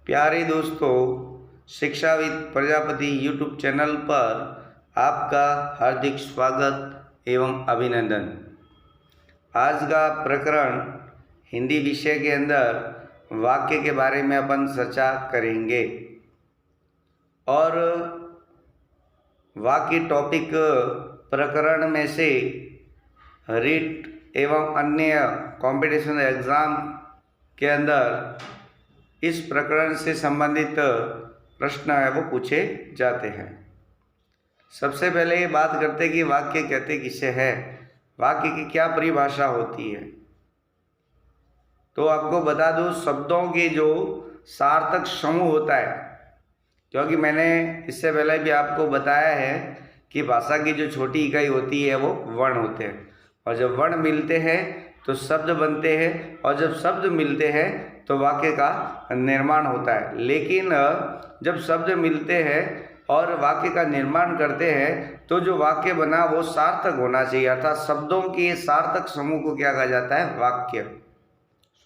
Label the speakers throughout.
Speaker 1: प्यारे दोस्तों, शिक्षाविद प्रजापति यूट्यूब चैनल पर आपका हार्दिक स्वागत एवं अभिनंदन। आज का प्रकरण हिंदी विषय के अंदर वाक्य के बारे में अपन चर्चा करेंगे और वाक्य टॉपिक प्रकरण में से रीट एवं अन्य कॉम्पिटिशन एग्ज़ाम के अंदर इस प्रकरण से संबंधित प्रश्न है वो पूछे जाते हैं। सबसे पहले ये बात करते हैं कि वाक्य कहते किसे है, वाक्य की क्या परिभाषा होती है। तो आपको बता दूं, शब्दों के जो सार्थक समूह होता है, क्योंकि मैंने इससे पहले भी आपको बताया है कि भाषा की जो छोटी इकाई होती है वो वर्ण होते हैं, और जब वर्ण मिलते हैं तो शब्द बनते हैं, और जब शब्द मिलते हैं तो वाक्य का निर्माण होता है। लेकिन जब शब्द मिलते हैं और वाक्य का निर्माण करते हैं तो जो वाक्य बना वो सार्थक होना चाहिए, अर्थात शब्दों के सार्थक समूह को क्या कहा जाता है, वाक्य।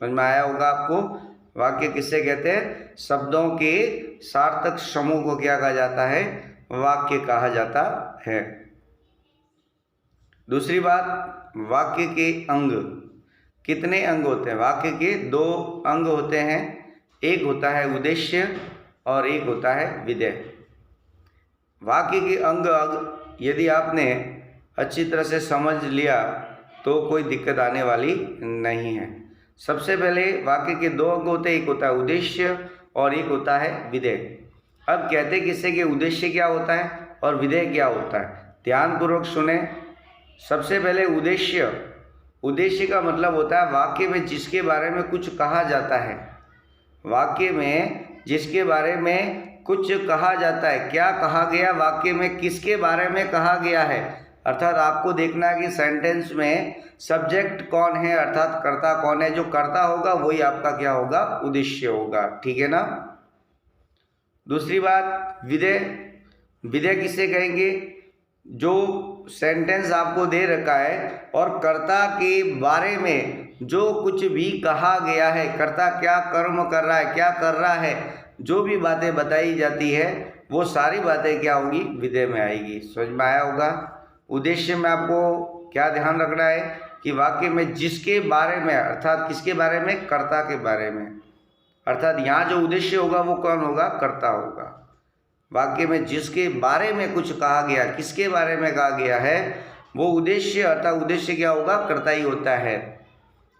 Speaker 1: समझ में आया होगा आपको, वाक्य किससे कहते हैं, शब्दों के सार्थक समूह को क्या कहा जाता है, वाक्य कहा जाता है। दूसरी बात, वाक्य के अंग, कितने अंग होते हैं। वाक्य के दो अंग होते हैं, एक होता है उद्देश्य और एक होता है विधेय। वाक्य के अंग यदि आपने अच्छी तरह से समझ लिया तो कोई दिक्कत आने वाली नहीं है। सबसे पहले वाक्य के दो अंग होते हैं, एक होता है उद्देश्य और एक होता है विधेय। अब कहते किससे कि उद्देश्य क्या होता है और विधेय क्या होता है, ध्यानपूर्वक सुने। सबसे पहले उद्देश्य, उद्देश्य का मतलब होता है वाक्य में जिसके बारे में कुछ कहा जाता है, वाक्य में जिसके बारे में कुछ कहा जाता है, क्या कहा गया, वाक्य में किसके बारे में कहा गया है। अर्थात आपको देखना है कि सेंटेंस में सब्जेक्ट कौन है, अर्थात कर्ता कौन है। जो कर्ता होगा वही आपका क्या होगा, उद्देश्य होगा, ठीक है ना। दूसरी बात, विधेय। विधेय किसे कहेंगे, जो सेंटेंस आपको दे रखा है और कर्ता के बारे में जो कुछ भी कहा गया है, कर्ता क्या कर्म कर रहा है, क्या कर रहा है, जो भी बातें बताई जाती है वो सारी बातें क्या होगी, विधेय में आएगी। समझ में आया होगा। उद्देश्य में आपको क्या ध्यान रखना है कि वाक्य में जिसके बारे में, अर्थात किसके बारे में, कर्ता के बारे में, अर्थात यहाँ जो उद्देश्य होगा वो कौन होगा, कर्ता होगा। वाक्य में जिसके बारे में कुछ कहा गया, किसके बारे में कहा गया है, वो उद्देश्य, अर्थात उद्देश्य क्या होगा, कर्ता ही होता है।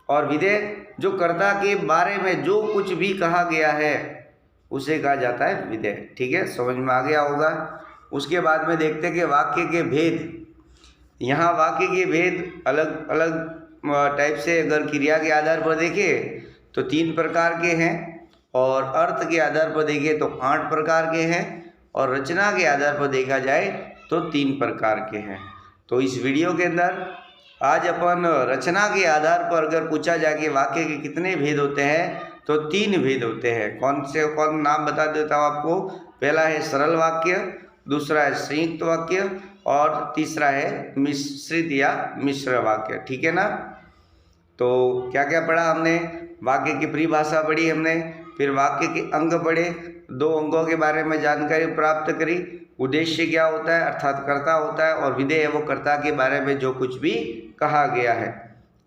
Speaker 1: और विधेय, जो कर्ता के बारे में जो कुछ भी कहा गया है उसे कहा जाता है विधेय, ठीक है, समझ में आ गया होगा। उसके बाद में देखते हैं कि वाक्य के भेद। यहाँ वाक्य के भेद अलग अलग टाइप से अगर क्रिया के आधार पर देखें तो 3 प्रकार के हैं, और अर्थ के आधार पर देखें तो 8 प्रकार के हैं, और रचना के आधार पर देखा जाए तो 3 प्रकार के हैं। तो इस वीडियो के अंदर आज अपन रचना के आधार पर अगर पूछा जाए कि वाक्य के कितने भेद होते हैं तो 3 भेद होते हैं। कौन से, कौन नाम बता देता हूँ आपको। पहला है सरल वाक्य, दूसरा है संयुक्त वाक्य, और तीसरा है मिश्रित या मिश्र वाक्य, ठीक है ना। तो क्या क्या पढ़ा हमने, वाक्य की परिभाषा पढ़ी हमने, फिर वाक्य के अंग पढ़े, 2 अंगों के बारे में जानकारी प्राप्त करी। उद्देश्य क्या होता है, अर्थात कर्ता होता है, और विधेय है वो कर्ता के बारे में जो कुछ भी कहा गया है।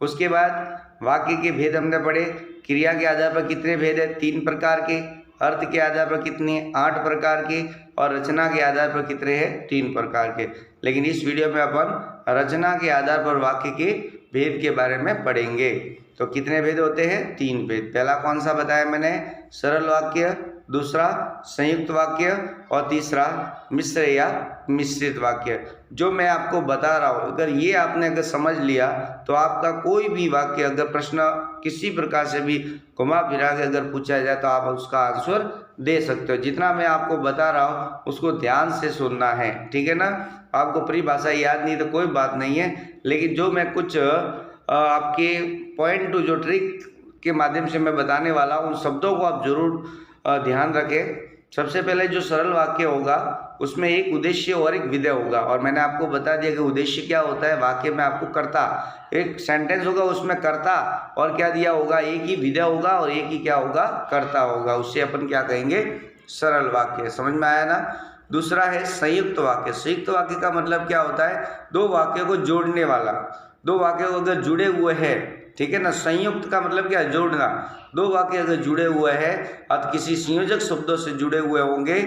Speaker 1: उसके बाद वाक्य के भेद हमने पढ़े, क्रिया के आधार पर कितने भेद है, 3 प्रकार के, अर्थ के आधार पर कितने, 8 प्रकार के, और रचना के आधार पर कितने हैं, 3 प्रकार के। लेकिन इस वीडियो में अपन रचना के आधार पर वाक्य के भेद के बारे में पढ़ेंगे। तो कितने भेद होते हैं, 3 भेद। पहला कौन सा बताया मैंने, सरल वाक्य, दूसरा संयुक्त वाक्य, और तीसरा मिश्र या मिश्रित वाक्य। जो मैं आपको बता रहा हूँ, अगर ये आपने अगर समझ लिया तो आपका कोई भी वाक्य अगर प्रश्न किसी प्रकार से भी घुमा फिरा के अगर पूछा जाए तो आप उसका आंसर दे सकते हो। जितना मैं आपको बता रहा हूँ उसको ध्यान से सुनना है, ठीक है ना। आपको परिभाषा याद नहीं तो कोई बात नहीं है, लेकिन जो मैं कुछ आपके पॉइंट टू जो ट्रिक के माध्यम से मैं बताने वाला हूँ उन शब्दों को आप जरूर ध्यान रखें, सबसे पहले जो सरल वाक्य होगा उसमें एक उद्देश्य और एक विधेय होगा, और मैंने आपको बता दिया कि उद्देश्य क्या होता है। वाक्य में आपको कर्ता, एक सेंटेंस होगा उसमें कर्ता और क्या दिया होगा, एक ही विधेय होगा और एक ही क्या होगा, कर्ता होगा। उससे अपन क्या कहेंगे, सरल वाक्य। समझ में आया ना। दूसरा है संयुक्त वाक्य। संयुक्त वाक्य का मतलब क्या होता है, दो वाक्यों को जोड़ने वाला। दो वाक्य अगर जुड़े हुए हैं, ठीक है ना। संयुक्त का मतलब क्या है, जोड़ना। दो वाक्य अगर जुड़े हुए हैं और किसी संयोजक शब्दों से जुड़े हुए होंगे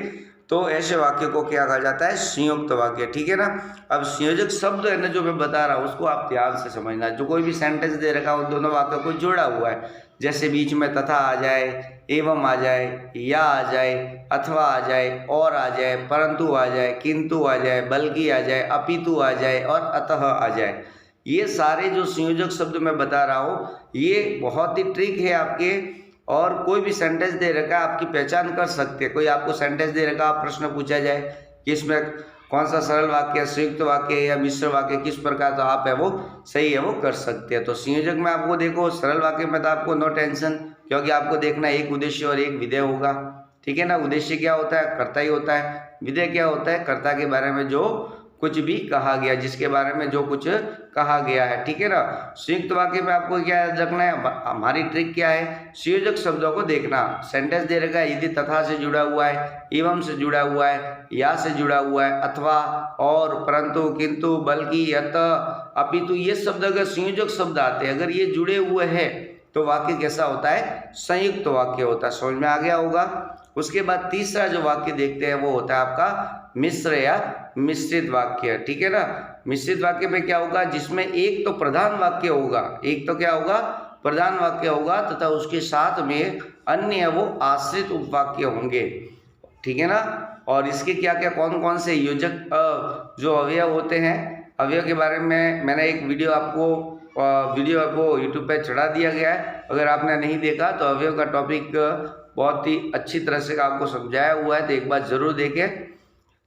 Speaker 1: तो ऐसे वाक्य को क्या कहा जाता है, संयुक्त वाक्य, ठीक है ना। अब संयोजक शब्द है ना जो मैं बता रहा हूँ उसको आप ध्यान से समझना। जो कोई भी सेंटेंस दे रखा है उन दोनों वाक्यों को जोड़ा हुआ है, जैसे बीच में तथा आ जाए, एवं आ जाए, या आ जाए, अथवा आ जाए, और आ जाए, परंतु आ जाए, किंतु आ जाए, बल्कि आ जाए, अपितु आ जाए और अतः आ जाए। ये सारे जो संयोजक शब्द मैं बता रहा हूँ ये बहुत ही ट्रिक है आपके। और कोई भी सेंटेंस दे रखा है आपकी पहचान कर सकते हैं। कोई आपको सेंटेंस दे रखा है, प्रश्न पूछा जाए कि इसमें कौन सा सरल वाक्य, संयुक्त वाक्य या मिश्र वाक्य किस प्रकार, तो आप है वो सही है वो कर सकते हैं। तो संयोजक में आपको देखो, सरल वाक्य में तो आपको नो टेंशन, क्योंकि आपको देखना एक उद्देश्य और एक विधेय होगा, ठीक है ना। उद्देश्य क्या होता है, कर्ता ही होता है। विधेय क्या होता है, कर्ता के बारे में जो कुछ भी कहा गया, जिसके बारे में जो कुछ कहा गया है, ठीक है ना। संयुक्त वाक्य में आपको क्या याद रखना है, हमारी ट्रिक क्या है, संयोजक शब्दों को देखना। सेंटेंस दे रखा है, यदि तथा से जुड़ा हुआ है, एवं से जुड़ा हुआ है, या से जुड़ा हुआ है, अथवा, और, परंतु, किंतु, बल्कि, अतः, अपितु, ये शब्द अगर संयोजक शब्द आते हैं, अगर ये जुड़े हुए हैं तो वाक्य कैसा होता है, संयुक्त वाक्य होता है। समझ में आ गया होगा। उसके बाद तीसरा जो वाक्य देखते हैं वो होता है आपका मिश्र या मिश्रित वाक्य, ठीक है ना। मिश्रित वाक्य में क्या होगा, जिसमें एक तो प्रधान वाक्य होगा, एक तो क्या होगा, प्रधान वाक्य होगा, तथा उसके साथ में अन्य वो आश्रित उपवाक्य होंगे, ठीक है ना। और इसके क्या क्या कौन कौन से योजक जो अवयव होते हैं, अवयव के बारे में मैंने एक वीडियो आपको यूट्यूब पे चढ़ा दिया गया है। अगर आपने नहीं देखा तो अवयव का टॉपिक बहुत ही अच्छी तरह से आपको समझाया हुआ है, तो एक बार जरूर देखें।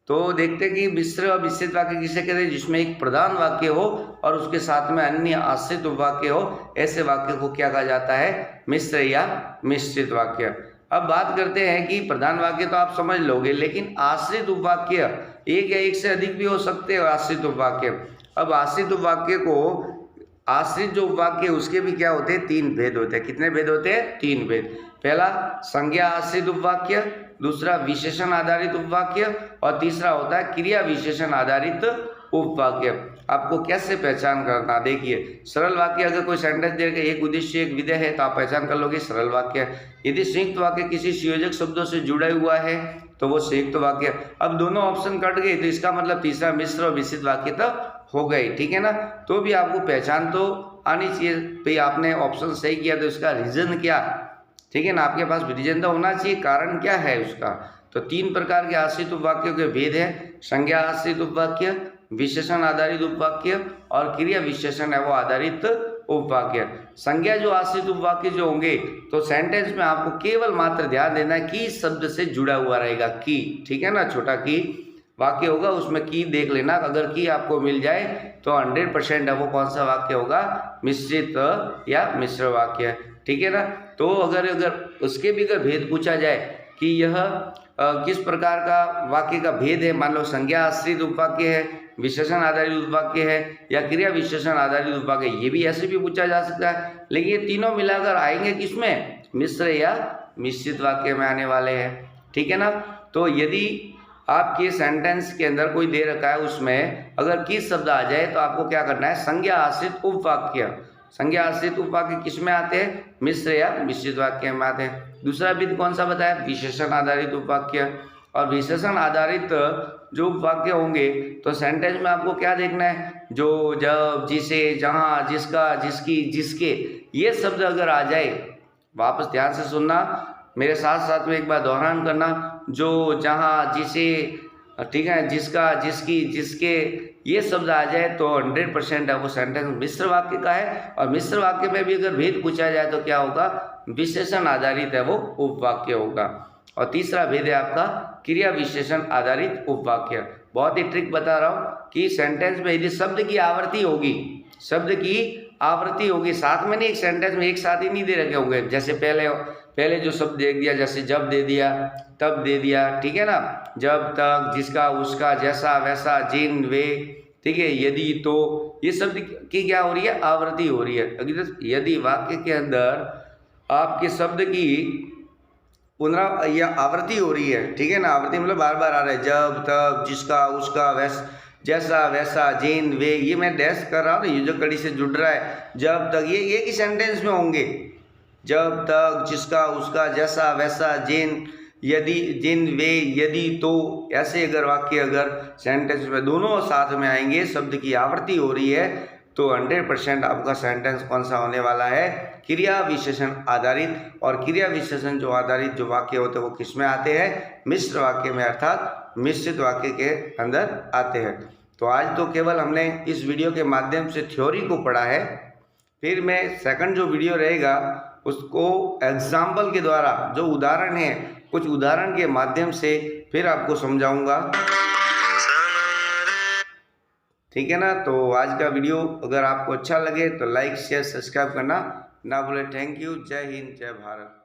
Speaker 1: तो देखते हैं कि मिश्र और मिश्रित वाक्य किसे कहते हैं, जिसमें एक प्रधान वाक्य हो और उसके साथ में अन्य आश्रित उपवाक्य हो, ऐसे वाक्य को क्या कहा जाता है, मिश्र या मिश्रित वाक्य। अब बात करते हैं कि प्रधान वाक्य तो आप समझ लोगे, लेकिन आश्रित उपवाक्य एक या एक से अधिक भी हो सकते हैं आश्रित उपवाक्य। अब आश्रित उपवाक्य को, आश्रित जो उपवाक्य उसके भी क्या होते हैं, तीन भेद होते हैं। कितने भेद होते हैं, तीन भेद। पहला संज्ञा आश्रित उपवाक्य, दूसरा विशेषण आधारित उपवाक्य, और तीसरा होता है क्रिया विशेषण आधारित उपवाक्य। आपको कैसे पहचान करना, देखिए सरल वाक्य अगर कोई सेंटेंस देकर एक उद्देश्य एक विधेय है तो आप पहचान कर लोगे सरल वाक्य। यदि संयुक्त वाक्य किसी संयोजक शब्दों से जुड़ा हुआ है तो वो संयुक्त वाक्य। अब दोनों ऑप्शन कट गए तो इसका मतलब तीसरा मिश्र और मिश्रित वाक्य तो हो गई, ठीक है ना। तो भी आपको पहचान तो आनी चाहिए, भाई आपने ऑप्शन सही किया तो इसका रीजन क्या, ठीक है ना। आपके पास रीजन तो होना चाहिए, कारण क्या है उसका। तो तीन प्रकार के आश्रित उपवाक्यों के भेद हैं, संज्ञा आश्रित उपवाक्य, विशेषण आधारित उपवाक्य और क्रिया विशेषण है वो आधारित उपवाक्य। संज्ञा जो आश्रित उपवाक्य जो होंगे तो सेंटेंस में आपको केवल मात्र ध्यान देना है की शब्द से जुड़ा हुआ रहेगा, की, ठीक है ना। छोटा की वाक्य होगा उसमें की देख लेना, अगर की आपको मिल जाए तो 100% है वो कौन सा वाक्य होगा, मिश्रित या मिश्र वाक्य, ठीक है ना। तो अगर उसके भी अगर भेद पूछा जाए कि यह किस प्रकार का वाक्य का भेद है, मान लो संज्ञा आश्रित उपवाक्य है, विशेषण आधारित उपवाक्य है या क्रिया विशेषण आधारित उपवाक्य, ये भी ऐसे भी पूछा जा सकता है। लेकिन ये तीनों मिलाकर आएंगे किसमें, मिश्र या मिश्रित वाक्य में आने वाले हैं, ठीक है ना। तो यदि आपके सेंटेंस के अंदर कोई दे रखा है उसमें अगर किस शब्द आ जाए तो आपको क्या करना है, संज्ञा आश्रित उपवाक्य। संज्ञा आश्रित उपवाक्य किस में आते हैं, मिश्र या मिश्रित वाक्य में आते हैं। दूसरा विधि कौन सा बताया, विशेषण आधारित उपवाक्य। और विशेषण आधारित जो उपवाक्य होंगे तो सेंटेंस में आपको क्या देखना है, जो, जब, जिसे, जहाँ, जिसका, जिसकी, जिसके, ये शब्द अगर आ जाए, वापस ध्यान से सुनना, मेरे साथ साथ में एक बार दोहरान करना, जो, जहाँ, जिसे, ठीक है, जिसका, जिसकी, जिसके, ये शब्द आ जाए तो 100% है वो सेंटेंस मिश्र वाक्य का है। और मिश्र वाक्य में भी अगर भेद पूछा जाए तो क्या होगा, विशेषण आधारित है वो उपवाक्य होगा। और तीसरा भेद है आपका क्रिया विशेषण आधारित उपवाक्य। बहुत ही ट्रिक बता रहा हूँ कि सेंटेंस में यदि शब्द की आवृत्ति होगी, शब्द की आवृत्ति होगी, साथ में नहीं, एक सेंटेंस में एक साथ ही नहीं दे रखे होंगे। जैसे पहले पहले जो शब्द दे दिया, जैसे जब दे दिया, तब दे दिया, ठीक है ना, जब तक, जिसका उसका, जैसा वैसा, जिन वे, ठीक है, यदि तो, ये शब्द की क्या हो रही है, आवृत्ति हो रही है। अगर यदि वाक्य के अंदर आपके शब्द की या आवृत्ति हो रही है, ठीक है ना, आवृत्ति मतलब बार बार आ रहा है, जब तब, जिसका उसका, जैसा वैसा, जिन वे, ये मैं डैश कर रहा हूँ, ये जो कड़ी से जुड़ रहा है, जब तक, ये एक ही सेंटेंस में होंगे, जब तक, जिसका उसका, जैसा वैसा, जिन, यदि, जिन वे, यदि तो, ऐसे अगर वाक्य अगर सेंटेंस में दोनों साथ में आएंगे, शब्द की आवृत्ति हो रही है, तो 100% आपका सेंटेंस कौन सा होने वाला है, क्रिया विशेषण आधारित। और क्रिया विशेषण जो आधारित जो वाक्य होते हैं वो किस में आते हैं, मिश्र वाक्य में, अर्थात मिश्रित वाक्य के अंदर आते हैं। तो आज तो केवल हमने इस वीडियो के माध्यम से थ्योरी को पढ़ा है, फिर मैं सेकंड जो वीडियो रहेगा उसको एग्जाम्पल के द्वारा, जो उदाहरण है, कुछ उदाहरण के माध्यम से फिर आपको समझाऊंगा, ठीक है ना। तो आज का वीडियो अगर आपको अच्छा लगे तो लाइक शेयर सब्सक्राइब करना ना भूले। Thank you. जय हिंद, जय भारत।